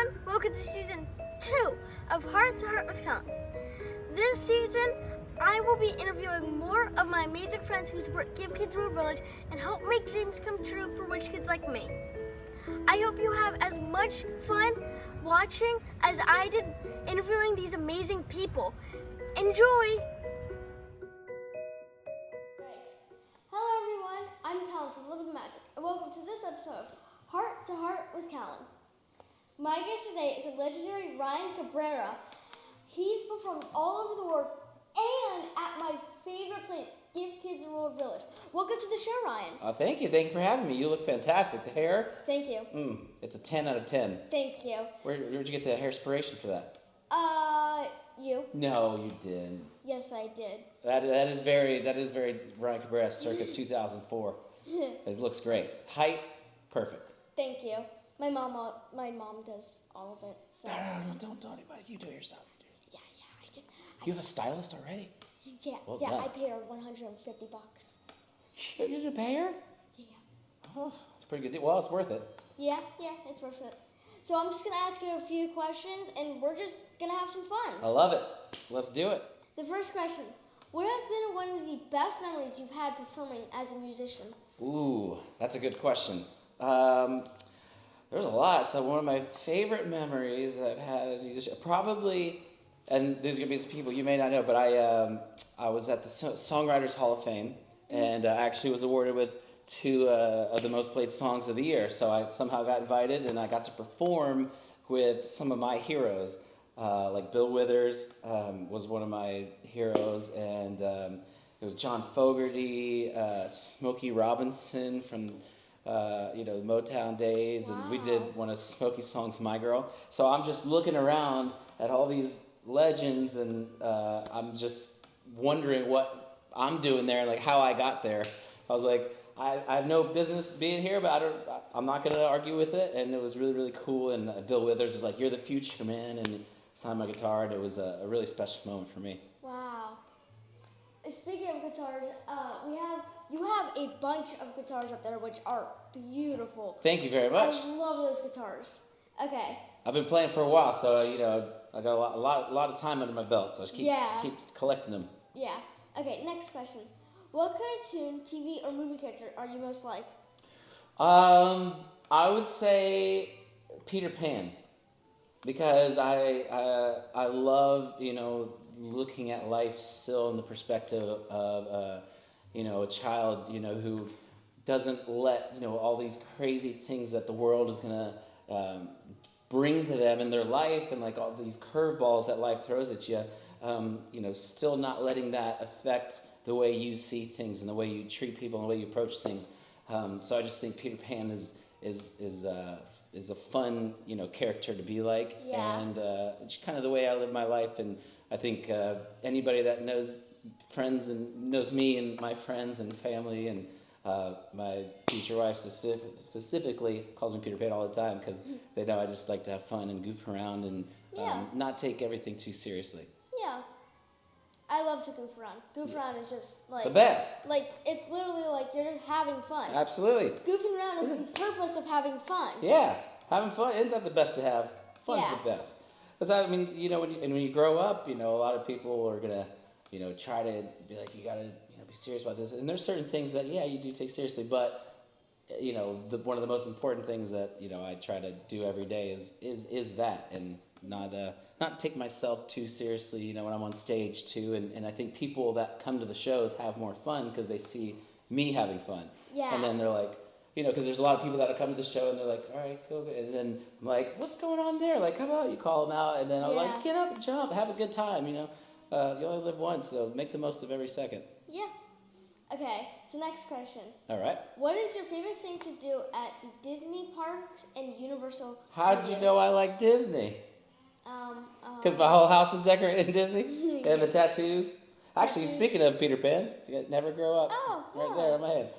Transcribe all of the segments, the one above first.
everyone, welcome to season 2 of Heart to Heart with Kellen. This season, I will be interviewing more of my amazing friends who support Give Kids World Village and help make dreams come true for rich kids like me. I hope you have as much fun watching as I did interviewing these amazing people. Enjoy! Great. Hello everyone, I'm Kellen from Living the Magic, and welcome to this episode of Heart to Heart with Kellen. My guest today is a legendary Ryan Cabrera. He's performed all over the world and at my favorite place, Give Kids World Village. Welcome to the show, Ryan. Thank you for having me. You look fantastic. The hair? Thank you. It's a 10 out of 10. Thank you. Where'd you get the hair inspiration for that? You. No, you didn't. Yes, I did. That is very Ryan Cabrera, circa 2004. It looks great. Height, perfect. Thank you. My mom does all of it. So. No, don't anybody. You do it yourself. Yeah. You have a stylist already? Yeah. Well yeah. done. I paid her $150. You did a hair? Yeah. Oh, it's a pretty good deal. Well, it's worth it. Yeah, it's worth it. So I'm just gonna ask you a few questions, and we're just gonna have some fun. I love it. Let's do it. The first question: what has been one of the best memories you've had performing as a musician? Ooh, that's a good question. There's a lot. So one of my favorite memories that I've had as a musician, probably, and these are gonna be some people you may not know, but I was at the Songwriters Hall of Fame, and actually was awarded with 2 of the most played songs of the year. So I somehow got invited, and I got to perform with some of my heroes, like Bill Withers was one of my heroes, and it was John Fogerty, Smokey Robinson from the Motown days, and we did one of Smokey's songs, "My Girl." So I'm just looking around at all these legends, and I'm just wondering what I'm doing there, and like how I got there. I was like, I have no business being here, but I'm not going to argue with it, and it was really, really cool. And Bill Withers was like, "You're the future, man," and signed my guitar, and it was a really special moment for me. Wow. Speaking of guitars, you have a bunch of guitars up there, which are beautiful. Thank you very much. I love those guitars. Okay. I've been playing for a while, so I got a lot of time under my belt, so I just keep collecting them. Yeah. Okay. Next question. What cartoon, TV, or movie character are you most like? I would say Peter Pan, because I love looking at life still in the perspective of a child who doesn't let all these crazy things that the world is gonna bring to them in their life, and like all these curveballs that life throws at you. Still not letting that affect the way you see things and the way you treat people and the way you approach things. So I just think Peter Pan is a fun character to be like, and it's kind of the way I live my life. And I think anybody that knows friends and knows me and my friends and family and my future wife specifically calls me Peter Pan all the time, because they know I just like to have fun and goof around and not take everything too seriously. Yeah. I love to goof around. Goof around is just like... the best. Like, it's literally like you're just having fun. Absolutely. Goofing around is the purpose of having fun. Yeah. Having fun. Isn't that the best to have? Fun's Yeah. the best. Because, when you grow up, a lot of people are going to, try to be like, you got to, be serious about this. And there's certain things that, you do take seriously. But, one of the most important things that, I try to do every day is that. And not take myself too seriously, when I'm on stage too. And I think people that come to the shows have more fun because they see me having fun. Yeah. And then they're like, because there's a lot of people that come to the show and they're like, all right, cool. And then I'm like, what's going on there? Like, come out, you call them out. And then I'm like, get up and jump, have a good time, You only live once, so make the most of every second. Yeah. Okay, so next question. All right. What is your favorite thing to do at the Disney parks and Universal How'd Studios? you know I like Disney? Because my whole house is decorated in Disney, and the tattoos. Actually, speaking of Peter Pan, never grow up. Oh, right there in my head.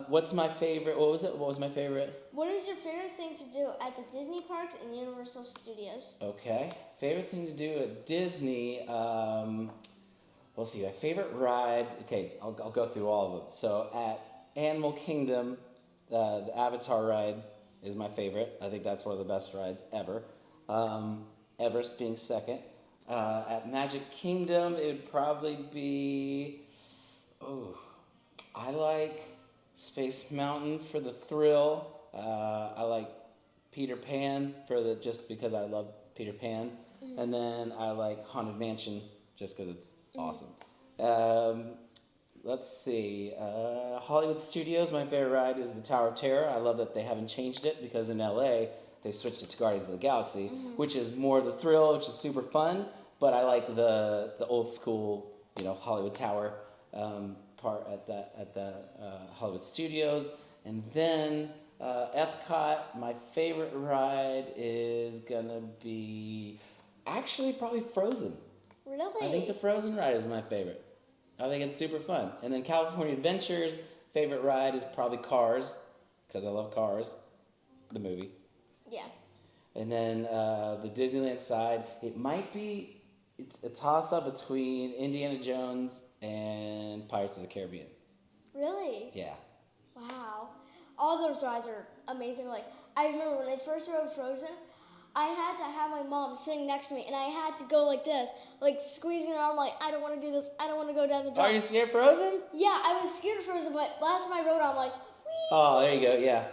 What's my favorite? What was it? What was my favorite? What is your favorite thing to do at the Disney parks and Universal Studios? Okay, favorite thing to do at Disney. We'll see. My favorite ride. Okay, I'll go through all of them. So at Animal Kingdom, the Avatar ride is my favorite. I think that's one of the best rides ever. Everest being second. At Magic Kingdom, it would probably be. Oh, I like Space Mountain for the thrill. I like Peter Pan just because I love Peter Pan, and then I like Haunted Mansion just because it's awesome. Let's see. Hollywood Studios, my favorite ride is the Tower of Terror. I love that they haven't changed it because in LA they switched it to Guardians of the Galaxy, which is more the thrill, which is super fun. But I like the old school, Hollywood Tower part at the Hollywood Studios, and then Epcot. My favorite ride is gonna be actually probably Frozen. Really? I think the Frozen ride is my favorite. I think it's super fun. And then California Adventures, favorite ride is probably Cars, because I love Cars, the movie. Yeah. And then the Disneyland side, it might be, it's a toss-up between Indiana Jones and Pirates of the Caribbean. Really? Yeah. Wow. All those rides are amazing. Like, I remember when I first rode Frozen, I had to have my mom sitting next to me, and I had to go like this, like squeezing her arm, like, I don't want to do this, I don't want to go down the drop. Are you scared Frozen? Yeah, I was scared of Frozen, but last time I rode, I'm like, whee! Oh, there you go, yeah.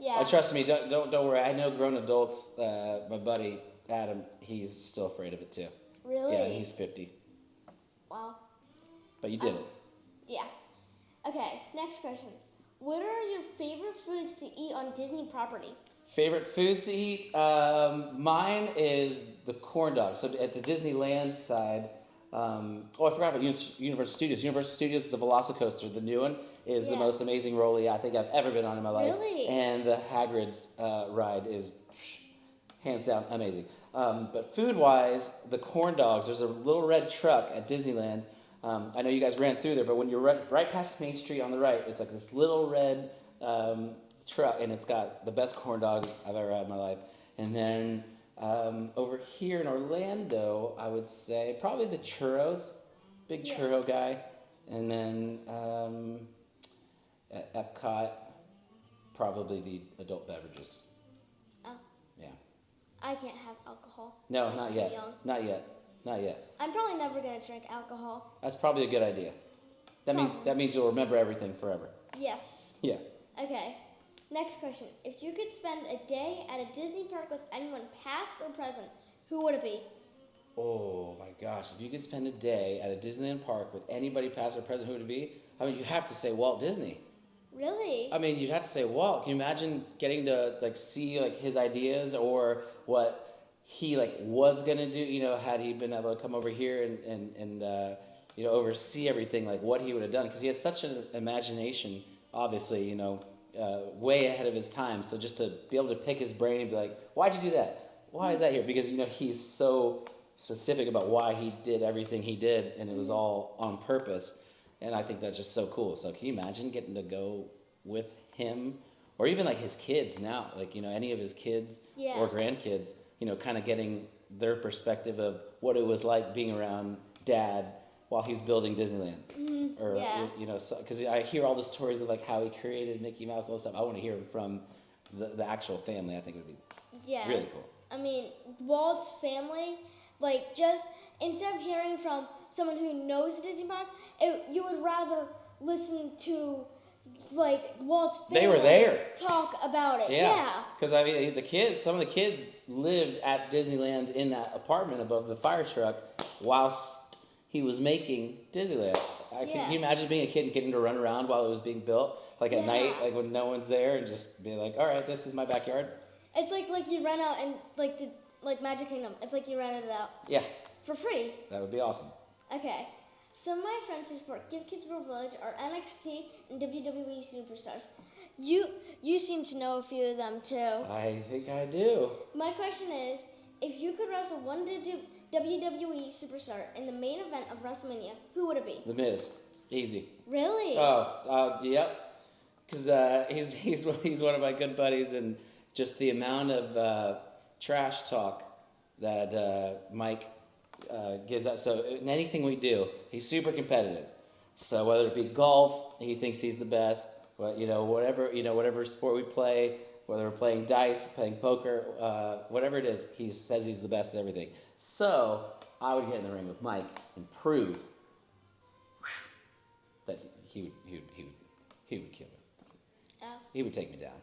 Yeah. Trust me, don't worry. I know grown adults, my buddy Adam, he's still afraid of it too. Really? Yeah, he's 50. Wow. But you did it. Yeah. Okay, next question. What are your favorite foods to eat on Disney property? Favorite foods to eat? Mine is the corn dog. So at the Disneyland side, I forgot about Universal Studios. Universal Studios, the Velocicoaster, the new one, is the most amazing rollie I think I've ever been on in my life. Really? And the Hagrid's ride is hands down amazing. But food-wise, the corn dogs, there's a little red truck at Disneyland. I know you guys ran through there, but when you're right past Main Street on the right, it's like this little red truck, and it's got the best corn dogs I've ever had in my life. And then over here in Orlando, I would say probably the churros, big churro guy. And then at Epcot, probably the adult beverages. Oh. Yeah. I can't have alcohol. No, I'm not too yet. young. Not yet. I'm probably never going to drink alcohol. That's probably a good idea. That means you'll remember everything forever. Yes. Yeah. Okay. Next question. If you could spend a day at a Disney park with anyone past or present, who would it be? Oh my gosh, if you could spend a day at a Disneyland park with anybody past or present, who would it be? I mean, you have to say Walt Disney. Really? I mean, you'd have to say Walt. Can you imagine getting to see his ideas or what he was gonna do? Had he been able to come over here and oversee everything, what he would have done? Because he had such an imagination, obviously, way ahead of his time. So just to be able to pick his brain and be like, why'd you do that? Why is that here? Because he's so specific about why he did everything he did, and it was all on purpose. And I think that's just so cool. So can you imagine getting to go with him, or even his kids now, any of his kids or grandkids, kind of getting their perspective of what it was like being around Dad while he's building Disneyland. Or, because I hear all the stories of how he created Mickey Mouse and all that stuff. I want to hear from the actual family. I think it would be really cool. I mean, Walt's family, just instead of hearing from someone who knows Disney Park, you would rather listen to Walt's family. They were there. Talk about it. Yeah. Because some of the kids lived at Disneyland in that apartment above the fire truck whilst he was making Disneyland. Can you imagine being a kid and getting to run around while it was being built, at night, when no one's there, and just be like, all right, this is my backyard? It's like you rent out and Magic Kingdom. It's like you rented it out. Yeah. For free. That would be awesome. Okay. Some of my friends who support Give Kids World Village are NXT and WWE superstars. You seem to know a few of them too. I think I do. My question is, if you could wrestle one WWE superstar in the main event of WrestleMania, who would it be? The Miz. Easy. Really? Yep. Because he's one of my good buddies, and just the amount of trash talk that Mike gives out. So in anything we do, he's super competitive. So whether it be golf, he thinks he's the best. Whatever sport we play, whether we're playing dice, playing poker, whatever it is, he says he's the best at everything. So I would get in the ring with Mike and prove that he would kill me. Oh. He would take me down.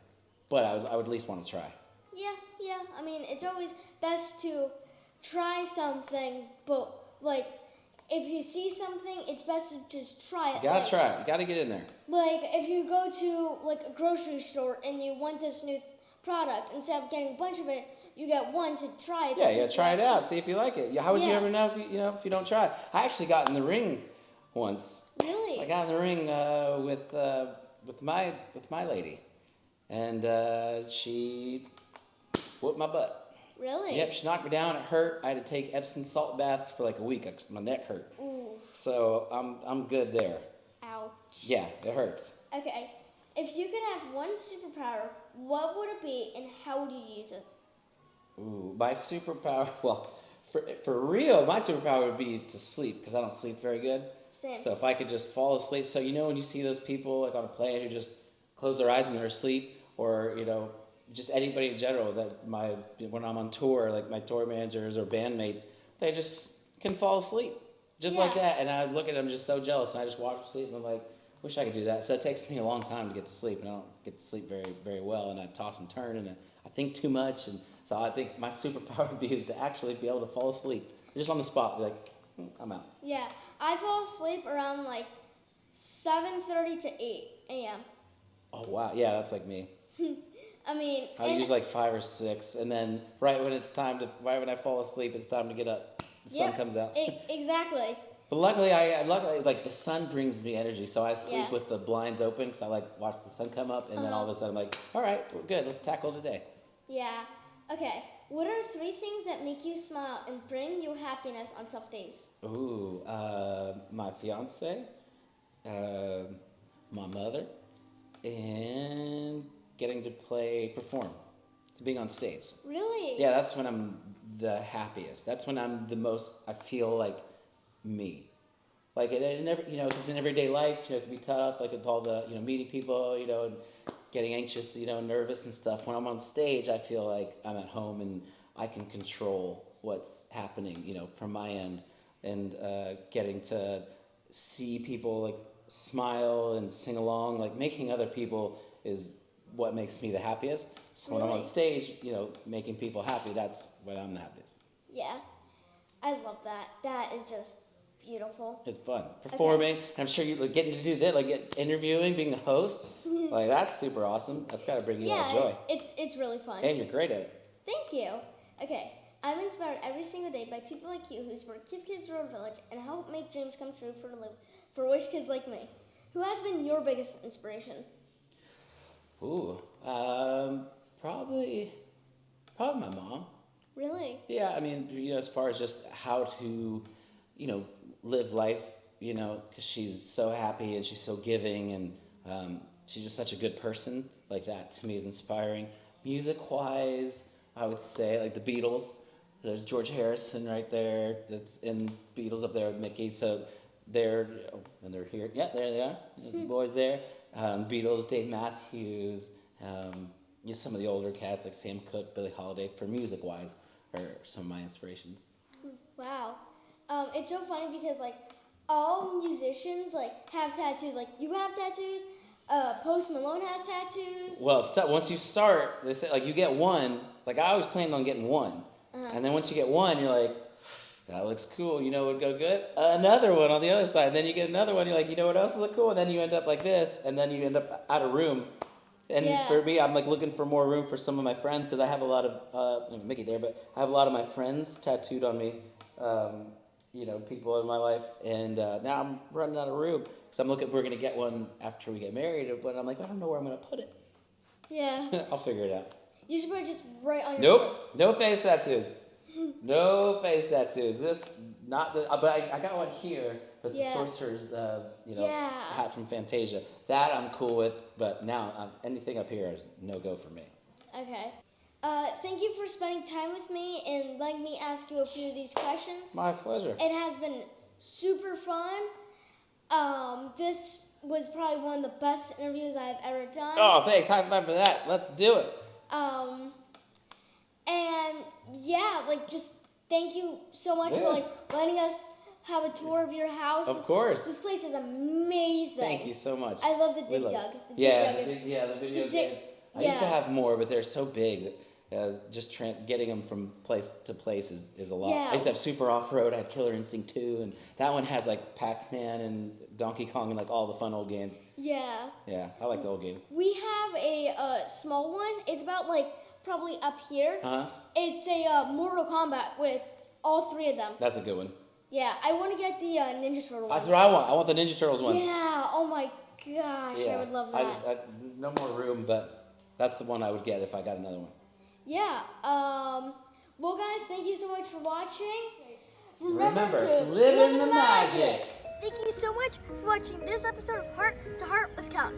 But I would at least want to try. Yeah. I mean, it's always best to try something, but like, if you see something, it's best to just try it. You gotta try it. You gotta get in there. Like, if you go to like a grocery store and you want this new product, instead of getting a bunch of it, you get one to try it. Yeah, you gotta try it out. See if you like it. How would you ever know if you don't try it? I actually got in the ring once. Really? I got in the ring with my lady, and she whooped my butt. Really? Yep, she knocked me down. It hurt. I had to take Epsom salt baths for like a week. My neck hurt. Ooh. So I'm good there. Ouch. Yeah, it hurts. Okay. If you could have one superpower, what would it be and how would you use it? Ooh, my superpower. Well, for real, my superpower would be to sleep because I don't sleep very good. Same. So if I could just fall asleep. So when you see those people like on a plane who just close their eyes and they're asleep, or just anybody in general when I'm on tour, like my tour managers or bandmates, they just can fall asleep just like that. And I look at them just so jealous, and I just watch them sleep, and I'm like, wish I could do that. So it takes me a long time to get to sleep, and I don't get to sleep very, very well, and I toss and turn, and I think too much, and so I think my superpower would be is to actually be able to fall asleep just on the spot, be like, I'm out. Yeah, I fall asleep around like 7:30 to 8 a.m. Oh wow, yeah, that's like me. I mean, I use like 5 or 6, and then right when I fall asleep, it's time to get up. The sun comes out. Exactly. But luckily, like the sun brings me energy, so I sleep with the blinds open because I like watch the sun come up, and then all of a sudden I'm like, all right, we're good. Let's tackle today. Yeah. Okay. What are 3 things that make you smile and bring you happiness on tough days? Ooh, my fiance, my mother, and getting to perform, to being on stage. Really? Yeah, that's when I'm the happiest. That's when I'm the most, I feel like me. Like, it never, because in everyday life, it can be tough, like with all the, meeting people, and getting anxious, nervous and stuff. When I'm on stage, I feel like I'm at home and I can control what's happening, from my end. And getting to see people, like, smile and sing along, like, making other people is what makes me the happiest. So when I'm on stage, making people happy, that's when I'm the happiest. Yeah. I love that. That is just beautiful. It's fun. Performing, and I'm sure you're getting to do that, like interviewing, being a host. Like, that's super awesome. That's got to bring you a lot of joy. It's really fun. And you're great at it. Thank you. Okay. I'm inspired every single day by people like you who support Give Kids Road Village and help make dreams come true for wish kids like me. Who has been your biggest inspiration? Ooh, probably my mom. Really? Yeah, I mean, as far as just how to, live life, because she's so happy and she's so giving, and she's just such a good person. Like, that to me is inspiring. Music-wise, I would say, like the Beatles. There's George Harrison right there. That's in Beatles up there with Mickey. So they're here. Yeah, there they are. The boys there. Beatles, Dave Matthews. Some of the older cats like Sam Cooke, Billie Holiday. For music-wise, are some of my inspirations. Wow. It's so funny because like all musicians like have tattoos. Like you have tattoos. Post Malone has tattoos. Well, it's tough. Once you start, they say like you get one. Like, I always planned on getting one, and then once you get one, you're like, that looks cool. It would go good. Another one on the other side. And then you get another one. You're like, what else will look cool? And then you end up like this, and then you end up out of room. And for me, I'm like looking for more room for some of my friends because I have a lot of Mickey there, but I have a lot of my friends tattooed on me. People in my life, and now I'm running out of room because we're gonna get one after we get married, but I'm like, I don't know where I'm gonna put it. Yeah. I'll figure it out. You should put it just right on your Nope, no face tattoos. No face tattoos. But I got one here, but the sorcerer's, hat from Fantasia. That I'm cool with, but now anything up here is no go for me. Okay. Thank you for spending time with me and letting me ask you a few of these questions. It's my pleasure. It has been super fun. This was probably one of the best interviews I've ever done. Oh, thanks. High five for that. Let's do it. And yeah, like just thank you so much for like letting us have a tour of your house. Of course. This place is amazing. Thank you so much. I love the Dig Dug. The video game. I used to yeah. have more, but they're so big that just getting them from place to place is a lot. Yeah. I used to have Super Off-Road, I had Killer Instinct 2, and that one has like Pac-Man and Donkey Kong and like all the fun old games. Yeah. Yeah, I like the old games. We have a small one. It's about like probably up here. Uh-huh. It's a Mortal Kombat with all three of them. That's a good one. Yeah, I want to get the Ninja Turtle one. That's what I want. I want the Ninja Turtles one. Yeah, oh my gosh, I would love that. No more room, but that's the one I would get if I got another one. Yeah, well guys, thank you so much for watching. Remember to live in the magic. Thank you so much for watching this episode of Heart to Heart with Kellen.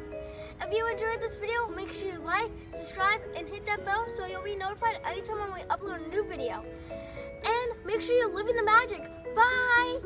If you enjoyed this video, make sure you like, subscribe, and hit that bell so you'll be notified anytime when we upload a new video. And make sure you live in the magic. Bye!